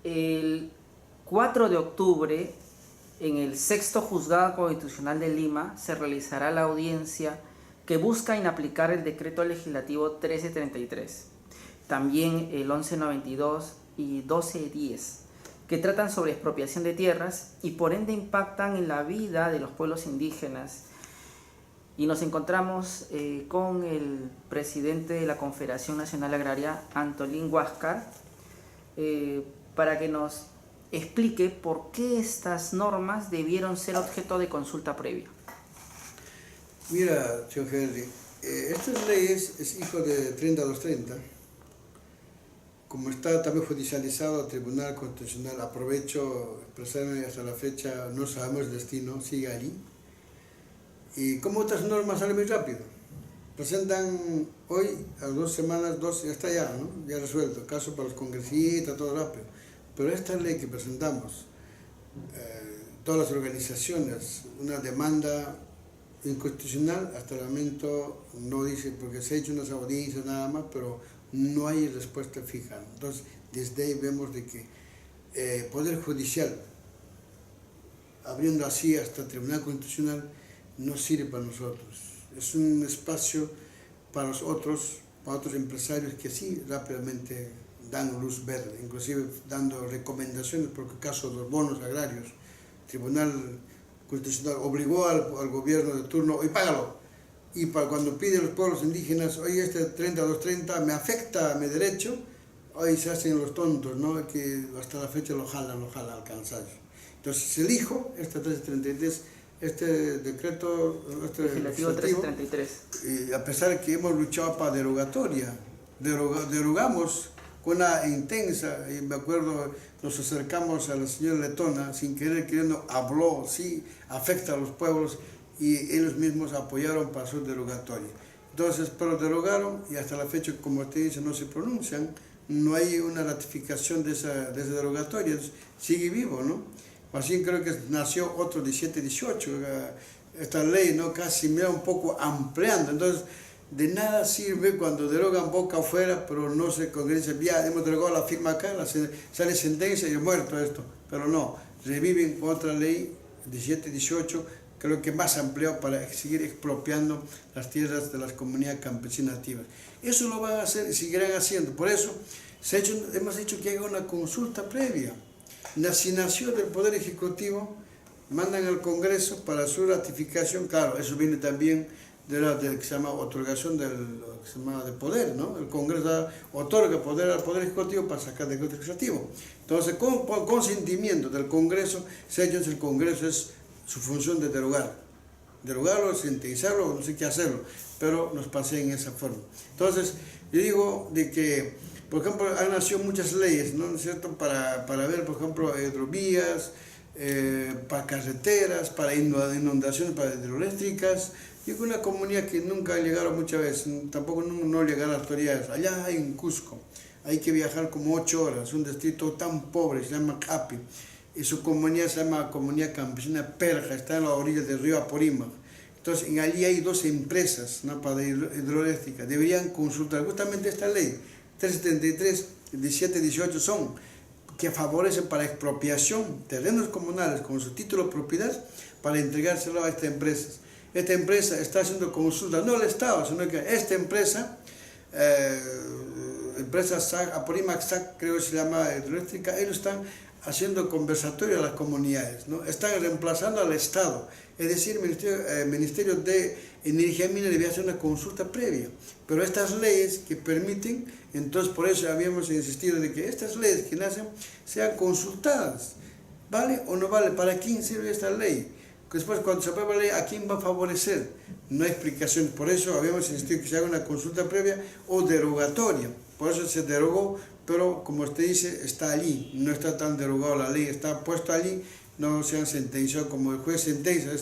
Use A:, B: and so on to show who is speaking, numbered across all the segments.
A: El 4 de octubre, en el Sexto Juzgado Constitucional de Lima, se realizará la audiencia que busca inaplicar el Decreto Legislativo 1333, también el 1192 y 1210, que tratan sobre expropiación de tierras y por ende impactan en la vida de los pueblos indígenas. Y nos encontramos con el presidente de la Confederación Nacional Agraria, Antolín Huáscar, para que nos explique por qué estas normas debieron ser objeto de consulta previa.
B: Mira, señor Henry, estas leyes es hijo de 30230. Como está también judicializado al Tribunal Constitucional, aprovecho expresarme hasta la fecha, no sabemos el destino, sigue allí. Y como otras normas salen muy rápido. Presentan hoy, a 2 semanas, ya está ya, ¿no? Ya resuelto, caso para los congresistas, todo rápido. Pero esta ley que presentamos, todas las organizaciones, una demanda inconstitucional, hasta el momento no dice, porque se ha hecho unas audiencias nada más, pero no hay respuesta fija. Entonces, desde ahí vemos de que Poder Judicial, abriendo así hasta el Tribunal Constitucional, no sirve para nosotros. Es un espacio para los otros empresarios que sí rápidamente dan luz verde, inclusive dando recomendaciones, porque el caso de los bonos agrarios, el Tribunal Constitucional obligó al gobierno de turno, oye, págalo. Y para cuando piden los pueblos indígenas, oye, este 3230 me afecta a mi derecho, hoy se hacen los tontos, ¿no? Que hasta la fecha lo jalan al cansancio. Entonces, elijo este 1333, este decreto
A: legislativo 1333.
B: Y a pesar de que hemos luchado para derogatoria, derogamos con una intensa, y me acuerdo, nos acercamos a la señora Letona, sin querer queriendo, habló, sí, afecta a los pueblos, y ellos mismos apoyaron para su derogatoria. Entonces, pero derogaron, y hasta la fecha, como usted dice, no se pronuncian, no hay una ratificación de esa derogatoria, sigue vivo, ¿no? Así creo que nació otro 1718, esta ley, ¿no? Casi me va un poco ampliando. Entonces, de nada sirve cuando derogan boca afuera, pero no se congresa. Ya hemos derogado la firma acá, sale sentencia y es muerto esto. Pero no, reviven otra ley 1718, creo que más ampliado para seguir expropiando las tierras de las comunidades campesinas nativas. Eso lo van a hacer y seguirán haciendo. Por eso hemos hecho que haga una consulta previa. La asignación del Poder Ejecutivo mandan al Congreso para su ratificación. Claro, eso viene también de que se llama otorgación de poder, ¿no? El Congreso otorga poder al Poder Ejecutivo para sacar decreto legislativo. Entonces, con consentimiento del Congreso, el Congreso es su función de derogarlo, sintetizarlo, no sé qué hacerlo, pero nos pasé en esa forma. Entonces, yo digo de que, por ejemplo, han nacido muchas leyes, ¿no es cierto?, para ver, por ejemplo, hidrovías, para carreteras, para inundaciones, para hidroeléctricas. Y una comunidad que nunca ha llegado muchas veces, tampoco no llegan las autoridades. Allá en Cusco, hay que viajar como 8 horas, un distrito tan pobre, se llama Capi. Y su comunidad se llama Comunidad Campesina Perja, está en la orilla del río Apurímac. Entonces, en allí hay 2 empresas, ¿no?, para hidroeléctrica. Deberían consultar justamente esta ley, 1333, 1718, son que favorecen para expropiación terrenos comunales con su título de propiedad para entregárselo a estas empresas. Esta empresa está haciendo consulta, no el Estado, sino que esta empresa, Apurímac SAC, creo que se llama hidroeléctrica, ellos están haciendo conversatorio a las comunidades, ¿no? Están reemplazando al Estado. Es decir, el Ministerio de Energía y Minas debía hacer una consulta previa. Pero estas leyes que permiten, entonces por eso habíamos insistido de que estas leyes que nacen sean consultadas. ¿Vale o no vale? ¿Para quién sirve esta ley? Después, cuando se aprueba la ley, ¿a quién va a favorecer? No hay explicación. Por eso habíamos insistido que se haga una consulta previa o derogatoria. Por eso se derogó, pero como usted dice, está allí. No está tan derogado la ley, está puesto allí. No se han sentenciado como el juez sentencia,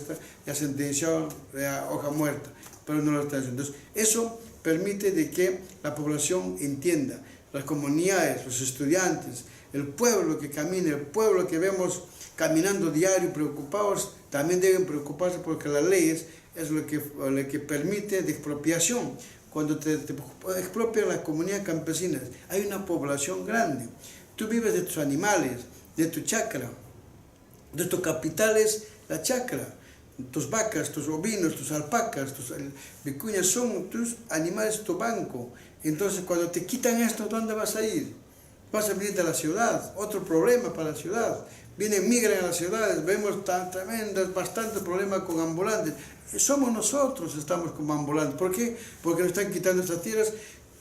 B: ya sentenció a hoja muerta, pero no lo está haciendo. Entonces, eso permite de que la población entienda, las comunidades, los estudiantes, el pueblo que camina, el pueblo que vemos caminando diario preocupados, también deben preocuparse porque las leyes es lo que permite de expropiación. Cuando te expropian las comunidades campesinas, hay una población grande. Tú vives de tus animales, de tu chacra, de tus capitales, la chacra. Tus vacas, tus ovinos, tus alpacas, tus vicuñas son tus animales, tu banco. Entonces, cuando te quitan esto, ¿dónde vas a ir? Vas a venir de la ciudad, otro problema para la ciudad. Vienen, migran a las ciudades, vemos tan tremendos, bastante problemas con ambulantes. Somos nosotros, estamos como ambulantes. ¿Por qué? Porque nos están quitando estas tierras,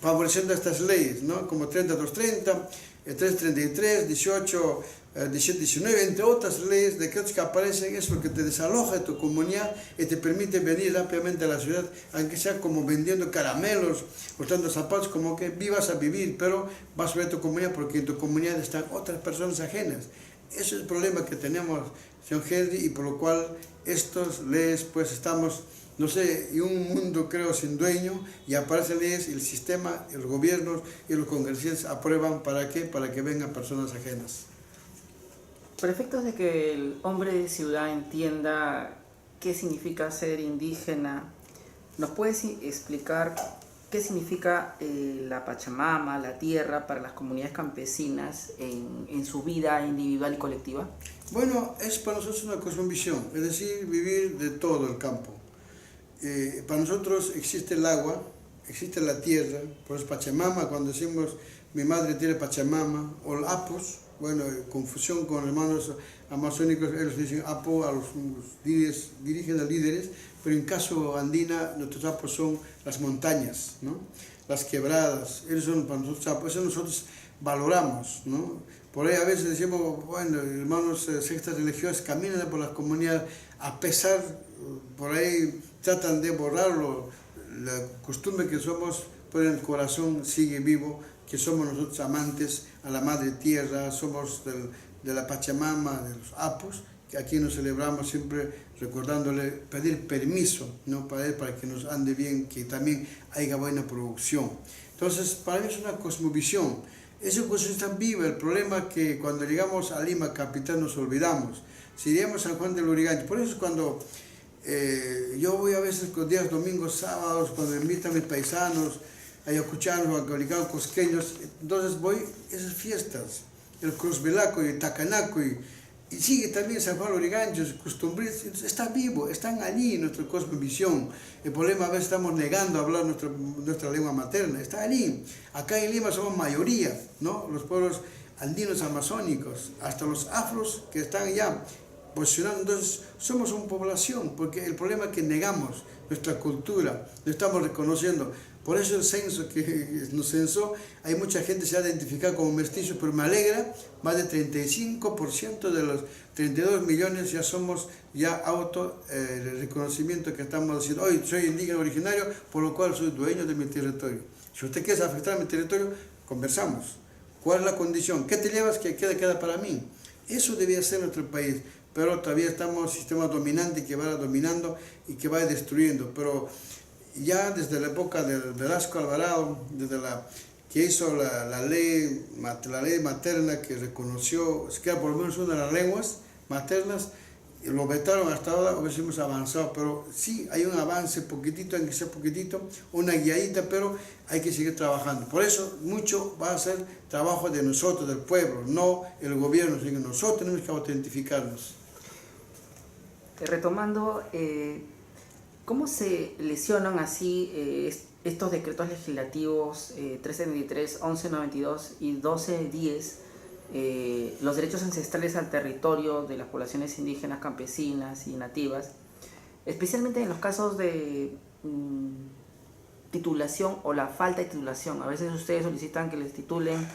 B: favoreciendo estas leyes, ¿no? Como 3230, 333, 18, 17, 19, entre otras leyes, decretos que aparecen, es lo que te desaloja de tu comunidad y te permite venir rápidamente a la ciudad, aunque sea como vendiendo caramelos, cortando zapatos, como que vivas a vivir, pero vas a ver tu comunidad porque en tu comunidad están otras personas ajenas. Ese es el problema que tenemos, señor Henry, y por lo cual estas leyes, pues estamos, no sé, en un mundo creo sin dueño, y aparecen leyes y el sistema, el gobierno y los congresistas aprueban, ¿para qué? Para que vengan personas ajenas.
A: Para efectos de que el hombre de ciudad entienda qué significa ser indígena, ¿nos puedes explicar qué significa la Pachamama, la tierra, para las comunidades campesinas en su vida individual y colectiva?
B: Bueno, es para nosotros una cosmovisión, es decir, vivir de todo el campo. Para nosotros existe el agua, existe la tierra, por eso Pachamama, cuando decimos mi madre tiene Pachamama, o el Apus, bueno, confusión con hermanos amazónicos, ellos dicen Apo a los líderes, dirigen a líderes, pero en caso andina, nuestros Apos son las montañas, ¿no? Las quebradas, ellos son para nosotros Apos, eso nosotros valoramos, ¿no? Por ahí a veces decimos, bueno, hermanos sectas religiosas caminan por las comunidades, a pesar, por ahí tratan de borrarlo, la costumbre que somos, pero el corazón sigue vivo, que somos nosotros amantes a la Madre Tierra, somos de la Pachamama, de los Apus, que aquí nos celebramos siempre recordándole, pedir permiso, ¿no? para que nos ande bien, que también haya buena producción. Entonces, para mí es una cosmovisión. Esa cosmovisión está viva. El problema es que cuando llegamos a Lima, capital, nos olvidamos. Si iríamos a San Juan del Lurigancho, por eso es cuando yo voy a veces los días domingos, sábados, cuando me invitan mis paisanos, ayacuchanos, huancalicanos, cosqueños, entonces voy a esas fiestas, el Cruzbelaco y el Tacanaco, y sigue también San Juan Lurigancho, costumbres, está vivo, están allí en nuestra cosmovisión. El problema a veces estamos negando a hablar nuestra lengua materna, está allí. Acá en Lima somos mayoría, ¿no? Los pueblos andinos amazónicos, hasta los afros que están allá posicionando, entonces somos una población, porque el problema es que negamos nuestra cultura, lo estamos reconociendo. Por eso el censo que nos censó, hay mucha gente que se ha identificado como mestizos, pero me alegra, más del 35% de los 32 millones ya somos el reconocimiento que estamos haciendo. Hoy soy indígena originario, por lo cual soy dueño de mi territorio. Si usted quiere afectar a mi territorio, conversamos. ¿Cuál es la condición? ¿Qué te llevas que queda para mí? Eso debía ser nuestro país, pero todavía estamos en un sistema dominante que va dominando y que va destruyendo. Pero ya desde la época de Velasco Alvarado, desde que hizo la ley materna que reconoció, es que por lo menos una de las lenguas maternas, lo vetaron hasta ahora, hemos avanzado, pero sí hay un avance poquitito, aunque sea poquitito, una guiadita, pero hay que seguir trabajando. Por eso mucho va a ser trabajo de nosotros, del pueblo, no el gobierno, sino nosotros tenemos que autentificarnos.
A: Retomando, ¿cómo se lesionan así estos decretos legislativos 373, 1192 y 1210 los derechos ancestrales al territorio de las poblaciones indígenas, campesinas y nativas, especialmente en los casos de titulación o la falta de titulación? A veces ustedes solicitan que les titulen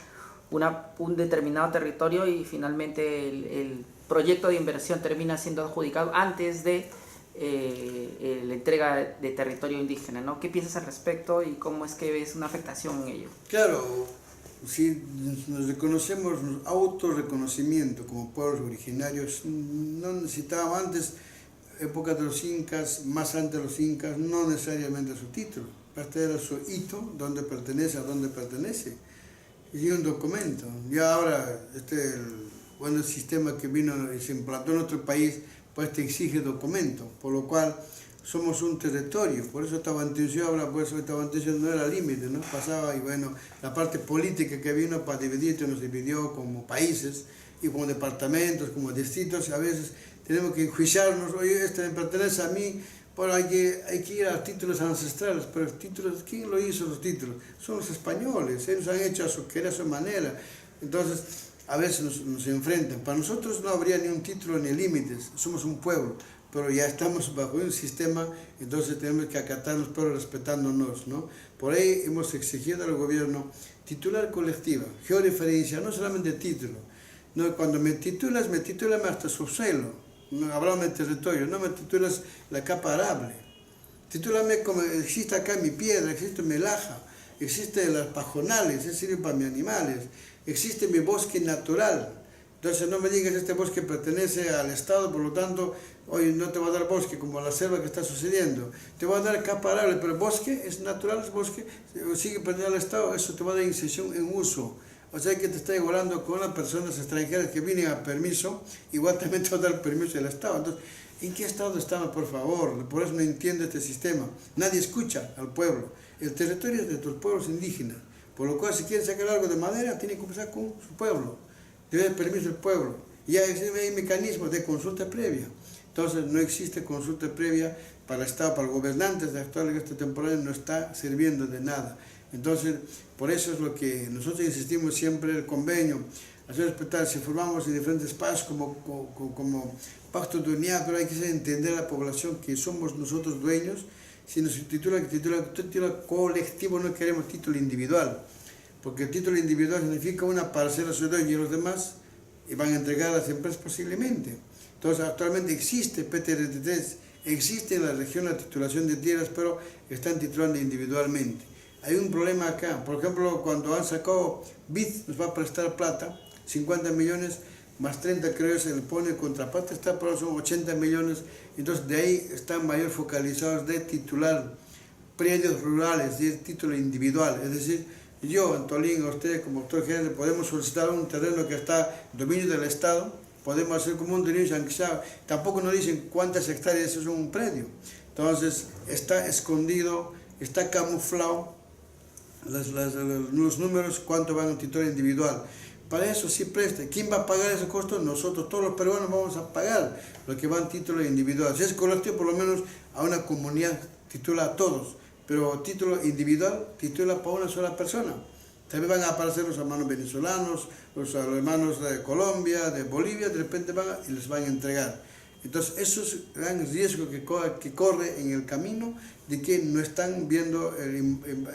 A: un determinado territorio y finalmente el proyecto de inversión termina siendo adjudicado antes de la entrega de territorio indígena, ¿no? ¿Qué piensas al respecto y cómo es que ves una afectación en ello?
B: Claro, si nos reconocemos, autorreconocimiento como pueblos originarios, no necesitábamos antes, época de los incas, más antes de los incas, no necesariamente su título, este era su hito, dónde pertenece, a dónde pertenece, y un documento. Ya ahora, el sistema que vino y se implantó en nuestro país, pues te exige documento, por lo cual somos un territorio, por eso Tahuantinsuyo ahora, pues Tahuantinsuyo no era límite, ¿no? Pasaba y bueno, la parte política que vino para dividirte nos dividió como países y como departamentos, como distritos, a veces tenemos que enjuiciarnos, oye, este me pertenece a mí, pero hay que ir a títulos ancestrales, pero los títulos, ¿quién lo hizo los títulos? Son los españoles, ellos han hecho a su querer, a su manera, entonces a veces nos enfrentan. Para nosotros no habría ni un título ni límites, somos un pueblo, pero ya estamos bajo un sistema, entonces tenemos que acatarnos, pero respetándonos, ¿no? Por ahí hemos exigido al gobierno titular colectiva, georreferencia, no solamente título. No, cuando me titulas hasta subsuelo, no hablamos de territorio, no me titulas la capa arable. Titúlame como existe acá mi piedra, existe mi laja, existe las pajonales, es sirve para mis animales, existe mi bosque natural. Entonces no me digas este bosque pertenece al Estado, por lo tanto, hoy no te va a dar bosque como la selva que está sucediendo. Te va a dar capa arable, pero el bosque es natural, el bosque sigue perteneciendo al Estado, eso te va a dar incesión en uso. O sea que te está igualando con las personas extranjeras que vienen a permiso, igual también te va a dar permiso del Estado. Entonces, ¿en qué estado estamos, por favor? Por eso no entiendo este sistema. Nadie escucha al pueblo. El territorio es de los pueblos indígenas. Por lo cual, si quieren sacar algo de madera, tienen que empezar con su pueblo. Debe dar permiso del pueblo. Y hay mecanismos de consulta previa. Entonces, no existe consulta previa para el Estado, para los gobernantes de actual en esta temporada, no está sirviendo de nada. Entonces, por eso es lo que nosotros insistimos siempre, el convenio, hacer respetar, si formamos en diferentes espacios como pacto de unidad, pero hay que entender a la población que somos nosotros dueños. Si nos título colectivo, no queremos título individual, porque el título individual significa una parcela soy dueño y los demás y van a entregar a las empresas posiblemente. Entonces, actualmente existe PTRT3, existe en la región la titulación de tierras, pero están titulando individualmente. Hay un problema acá, por ejemplo, cuando han sacado BID, nos va a prestar plata, 50 millones, más 30 creo se le pone contraparte, está, pero son 80 millones, entonces de ahí están mayor focalizados de titular predios rurales, de título individual, es decir, yo, Antolín, a usted como doctor general, podemos solicitar un terreno que está en dominio del Estado, podemos hacer como un derecho, aunque sea, tampoco nos dicen cuántas hectáreas es un predio, entonces está escondido, está camuflado, los números, cuánto van a título individual. Para eso sí presta. ¿Quién va a pagar ese costo? Nosotros, todos los peruanos, vamos a pagar lo que va en título individual. Si es colectivo, por lo menos a una comunidad titula a todos, pero título individual titula para una sola persona. También van a aparecer los hermanos venezolanos, los hermanos de Colombia, de Bolivia, de repente van y les van a entregar. Entonces, eso es el gran riesgo que corre en el camino de que no están viendo el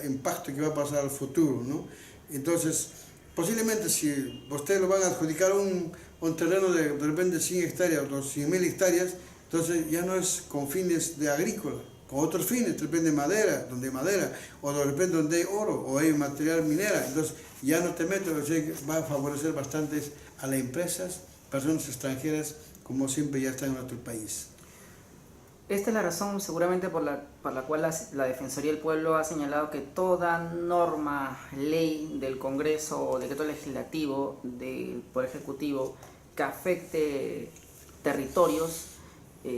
B: impacto que va a pasar al futuro, ¿no? Entonces, posiblemente si ustedes lo van a adjudicar un terreno de repente 100 hectáreas o 100.000 hectáreas, entonces ya no es con fines de agrícola, con otros fines, de repente madera, donde hay madera, o de repente donde hay oro, o hay material minera, entonces ya no te metes, o sea, va a favorecer bastante a las empresas, personas extranjeras, como siempre ya están en nuestro país.
A: Esta es la razón seguramente por la cual la Defensoría del Pueblo ha señalado que toda norma, ley del Congreso o decreto legislativo del Poder Ejecutivo que afecte territorios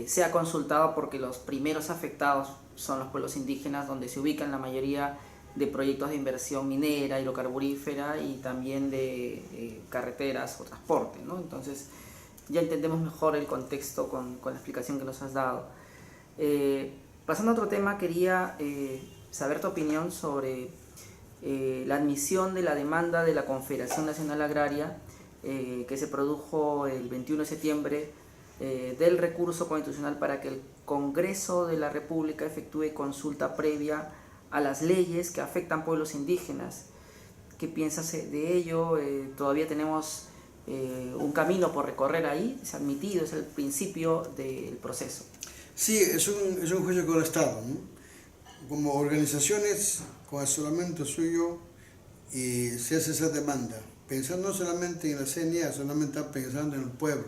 A: sea consultado, porque los primeros afectados son los pueblos indígenas, donde se ubican la mayoría de proyectos de inversión minera, hidrocarburífera y también de carreteras o transporte, ¿no? Entonces ya entendemos mejor el contexto con la explicación que nos has dado. Pasando a otro tema, quería saber tu opinión sobre la admisión de la demanda de la Confederación Nacional Agraria que se produjo el 21 de septiembre del recurso constitucional para que el Congreso de la República efectúe consulta previa a las leyes que afectan pueblos indígenas. ¿Qué piensas de ello? Todavía tenemos un camino por recorrer ahí, es admitido, es el principio del proceso.
B: Sí, es un juicio con el Estado, ¿no? Como organizaciones con asesoramiento suyo y se hace esa demanda, pensando no solamente en la CNA, solamente pensando en el pueblo.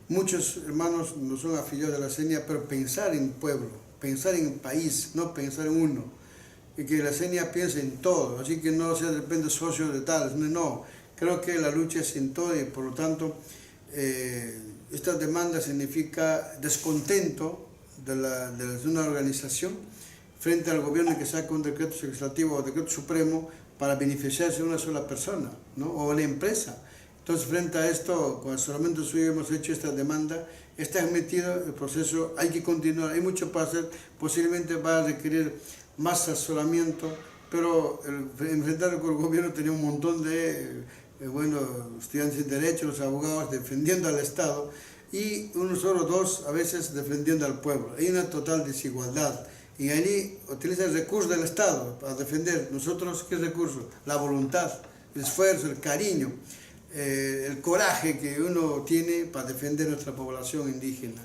B: Muchos hermanos no son afiliados de la CNA, pero pensar en pueblo, pensar en el país, no pensar en uno. Y que la CNA piense en todo, así que no sea de repente socio de tales, no. Creo que la lucha es en todo y por lo tanto esta demanda significa descontento de una organización frente al gobierno que saca un decreto legislativo o decreto supremo para beneficiarse de una sola persona, ¿no? O la empresa. Entonces, frente a esto, con asesoramiento suyo hemos hecho esta demanda, está admitido el proceso, hay que continuar, hay mucho para hacer, posiblemente va a requerir más asesoramiento, pero enfrentar con el gobierno tenía un montón de estudiantes de derecho, los abogados defendiendo al Estado y uno solo dos a veces defendiendo al pueblo. Hay una total desigualdad y ahí utiliza el recurso del Estado para defender. Nosotros, ¿qué recurso? La voluntad, el esfuerzo, el cariño, el coraje que uno tiene para defender nuestra población indígena.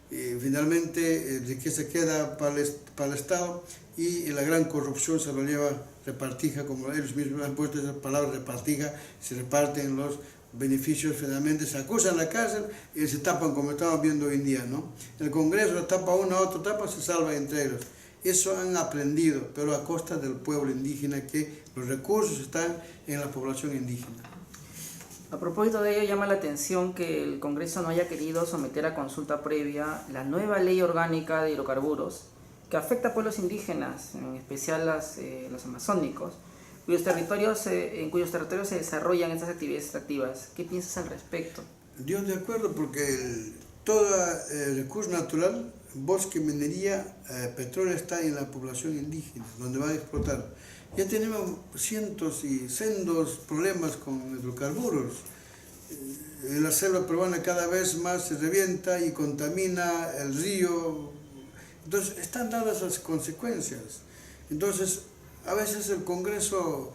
B: Finalmente, riqueza queda para el Estado y la gran corrupción se lo lleva repartija, como ellos mismos han puesto esa palabra repartija, se reparten los beneficios, finalmente se acusan en la cárcel y se tapan como estamos viendo hoy en día, ¿no? El Congreso lo tapa uno, otro tapa, se salva entre ellos. Eso han aprendido, pero a costa del pueblo indígena, que los recursos están en la población indígena.
A: A propósito de ello, llama la atención que el Congreso no haya querido someter a consulta previa la nueva ley orgánica de hidrocarburos que afecta a pueblos indígenas, en especial los amazónicos, en cuyos territorios se desarrollan estas actividades extractivas. ¿Qué piensas al respecto?
B: Yo de acuerdo, porque todo el recurso natural, bosque, minería, petróleo está en la población indígena, donde va a explotar. Ya tenemos cientos y sendos problemas con hidrocarburos. La selva peruana cada vez más se revienta y contamina el río. Entonces, están dadas las consecuencias. Entonces, a veces el Congreso,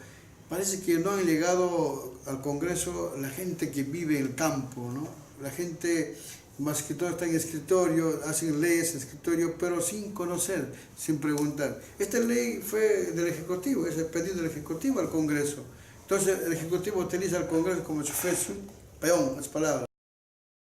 B: parece que no han llegado al Congreso la gente que vive en el campo, ¿no? La gente, más que todo, está en escritorio, hacen leyes en escritorio, pero sin conocer, sin preguntar. Esta ley fue del Ejecutivo, es el pedido del Ejecutivo al Congreso. Entonces, el Ejecutivo utiliza al Congreso como si fuese un peón, las palabras.